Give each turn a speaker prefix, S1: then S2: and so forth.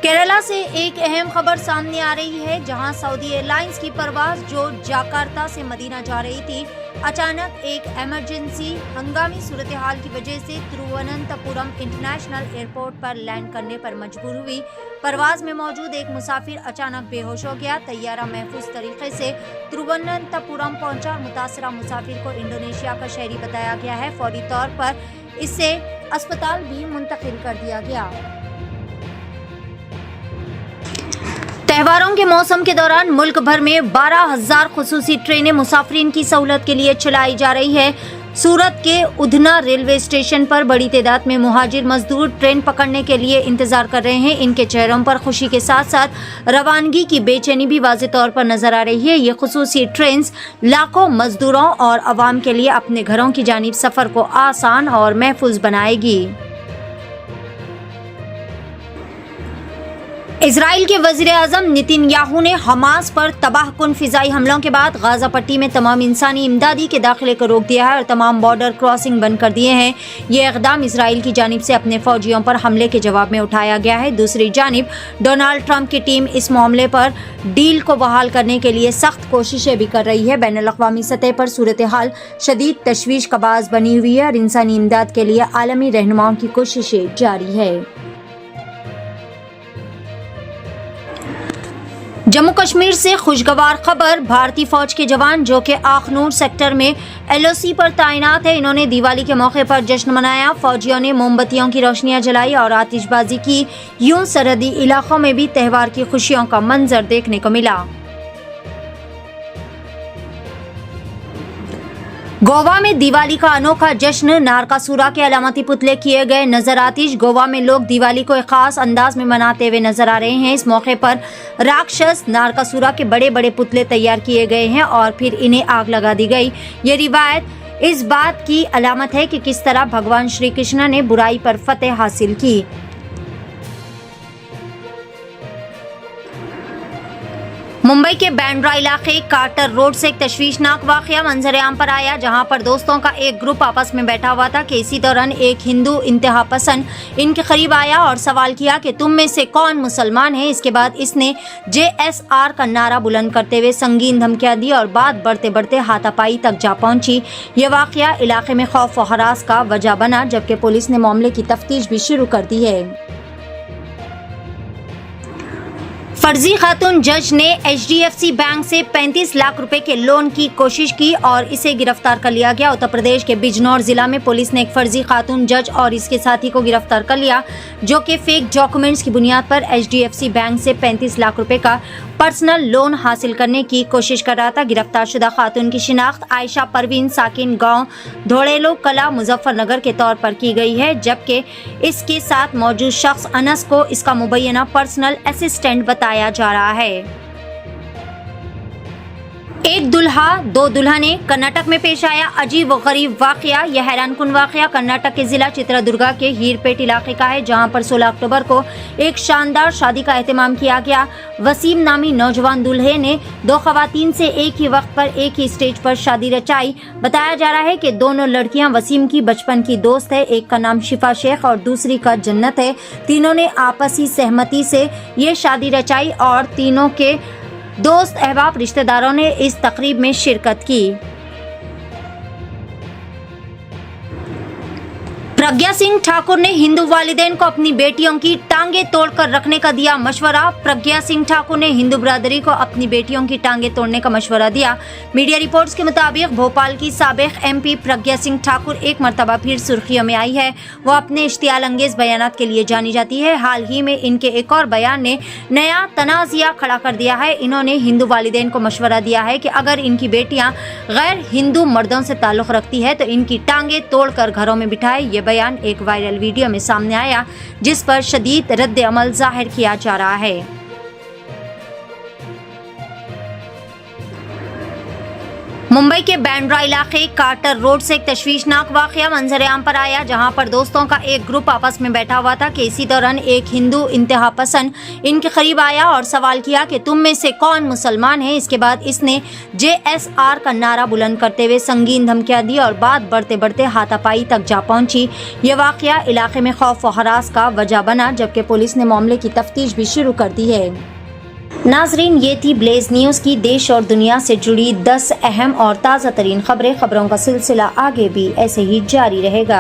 S1: केरला से एक अहम खबर सामने आ रही है, जहां सऊदी एयरलाइंस की परवाज जो जकार्ता से मदीना जा रही थी, अचानक एक इमरजेंसी हंगामी सूरत हाल की वजह से तिरुवनंतपुरम इंटरनेशनल एयरपोर्ट पर लैंड करने पर मजबूर हुई। परवाज में मौजूद एक मुसाफिर अचानक बेहोश हो गया। तैयारा महफूज तरीके से तिरुवनंतपुरम पहुंचा और मुतासरा मुसाफिर को इंडोनेशिया का शहरी बताया गया है। फौरी तौर पर इसे अस्पताल भी मुंतकिल कर दिया गया। त्योहारों के मौसम के दौरान मुल्क भर में 12,000 खुसूसी ट्रेनें मुसाफिरीन की सहूलत के लिए चलाई जा रही है। सूरत के उधना रेलवे स्टेशन पर बड़ी तादाद में मुहाजिर मजदूर ट्रेन पकड़ने के लिए इंतजार कर रहे हैं। इनके चेहरों पर खुशी के साथ साथ रवानगी की बेचैनी भी वाज़ेह तौर पर नजर आ रही है। ये खुसूसी ट्रेन लाखों मजदूरों और अवाम के लिए अपने घरों की जानिब सफर को आसान और महफूज बनाएगी। इजराइल के वज़ीर आज़म नेतन्याहू ने हमास पर तबाहकुन फिजाई हमलों के बाद गाजा पट्टी में तमाम इंसानी इमदादी के दाखिले को रोक दिया है और तमाम बॉर्डर क्रॉसिंग बंद कर दिए हैं। ये इक़दाम इजराइल की जानिब से अपने फौजियों पर हमले के जवाब में उठाया गया है। दूसरी जानिब डोनाल्ड ट्रंप की टीम इस मामले पर डील को बहाल करने के लिए सख्त कोशिशें भी कर रही है। बैनुल-अक़वामी सतह पर सूरत हाल शदीद तशवीश का बाज़ बनी हुई है और इंसानी इमदाद के लिए आलमी रहनुमाओं की कोशिशें जारी है। जम्मू कश्मीर से खुशगवार खबर। भारतीय फौज के जवान जो कि आखनूर सेक्टर में LOC पर तैनात है, इन्होंने दिवाली के मौके पर जश्न मनाया। फौजियों ने मोमबत्तियों की रोशनियां जलाई और आतिशबाजी की। यूं सरहदी इलाकों में भी त्यौहार की खुशियों का मंजर देखने को मिला। गोवा में दिवाली का अनोखा जश्न। नारकासुरा के अलामती पुतले किए गए नजर आतिश। गोवा में लोग दिवाली को एक खास अंदाज में मनाते हुए नजर आ रहे हैं। इस मौके पर राक्षस नारकासुरा के बड़े बड़े पुतले तैयार किए गए हैं और फिर इन्हें आग लगा दी गई। ये रिवायत इस बात की अलामत है कि किस तरह भगवान श्री कृष्ण ने बुराई पर फतेह हासिल की। मुंबई के बैंड्रा इलाके कार्टर रोड से एक तशवीशनाक वाकया मंजर आम पर आया, जहां पर दोस्तों का एक ग्रुप आपस में बैठा हुआ था कि इसी दौरान एक हिंदू इंतहा पसंद इनके करीब आया और सवाल किया कि तुम में से कौन मुसलमान है। इसके बाद इसने JSR का नारा बुलंद करते हुए संगीन धमकियां दी और बात बढ़ते बढ़ते हाथापाई तक जा पहुंची। ये वाकया इलाके में खौफ और हरास का वजह बना, जबकि पुलिस ने मामले की तफ्तीश भी शुरू कर दी है। फर्जी खातून जज ने HDFC बैंक से 35 लाख रुपए के लोन की कोशिश की और इसे गिरफ्तार कर लिया गया। उत्तर प्रदेश के बिजनौर जिला में पुलिस ने एक फर्जी खातून जज और इसके साथी को गिरफ्तार कर लिया, जो कि फेक डॉक्यूमेंट्स की बुनियाद पर HDFC बैंक से 35 लाख रुपए का पर्सनल लोन हासिल करने की कोशिश कर रहा था। गिरफ्तार शुदा खातून की शिनाख्त आयशा परवीन साकिन गांव धोड़ेलो कला मुजफ्फरनगर के तौर पर की गई है, जबकि इसके साथ मौजूद शख्स अनस को इसका मुबैना पर्सनल असिस्टेंट बताया जा रहा है। एक दुल्हा दो दुल्हने। कर्नाटक में पेश आया अजीब व गरीब वाकया। यह हैरानकुन वाकया कर्नाटक के जिला चित्रदुर्गा के हीरपेट इलाके का है, जहां पर 16 अक्टूबर को एक शानदार शादी का एहतमाम किया गया। वसीम नामी नौजवान दूल्हे ने दो खवातीन से एक ही वक्त पर एक ही स्टेज पर शादी रचाई। बताया जा रहा है कि दोनों लड़कियां वसीम की बचपन की दोस्त है। एक का नाम शिफा शेख और दूसरी का जन्नत है। तीनों ने आपसी सहमति से ये शादी रचाई और तीनों के दोस्त अहबाब रिश्तेदारों ने इस तकरीब में शिरकत की। प्रज्ञा सिंह ठाकुर ने हिंदू वालिदैन को अपनी बेटियों की टांगे तोड़कर रखने का दिया मशवरा। प्रज्ञा सिंह ठाकुर ने हिंदू बिरादरी को अपनी बेटियों की टांगे तोड़ने का मशवरा दिया। मीडिया रिपोर्ट्स के मुताबिक भोपाल की साबिक MP प्रज्ञा सिंह ठाकुर एक मरतबा फिर सुर्खियों में आई है। वो अपने इश्तियाल अंगेज बयानात के लिए जानी जाती है। हाल ही में इनके एक और बयान ने नया तनाज़िया खड़ा कर दिया है। इन्होंने हिंदू वालिदैन को मशवरा दिया है कि अगर इनकी बेटियां गैर हिंदू मर्दों से ताल्लुक़ रखती है तो इनकी टांगे तोड़कर घरों में बिठाए। ये बयान एक वायरल वीडियो में सामने आया, जिस पर शदीद रद्द अमल जाहिर किया जा रहा है। मुंबई के बैंड्रा इलाके कार्टर रोड से एक तशवीशनाक वाकया मंजर-ए-आम पर आया, जहां पर दोस्तों का एक ग्रुप आपस में बैठा हुआ था कि इसी दौरान एक हिंदू इंतहा पसंद इनके करीब आया और सवाल किया कि तुम में से कौन मुसलमान है। इसके बाद इसने JSR का नारा बुलंद करते हुए संगीन धमकियां दी और बात बढ़ते बढ़ते हाथापाई तक जा पहुंची। ये वाकया इलाके में खौफ व हरास का वजह बना, जबकि पुलिस ने मामले की तफ्तीश भी शुरू कर दी है। नाजरीन, ये थी ब्लेज न्यूज़ की देश और दुनिया से जुड़ी 10 अहम और ताज़ा तरीन खबरें। खबरों का सिलसिला आगे भी ऐसे ही जारी रहेगा।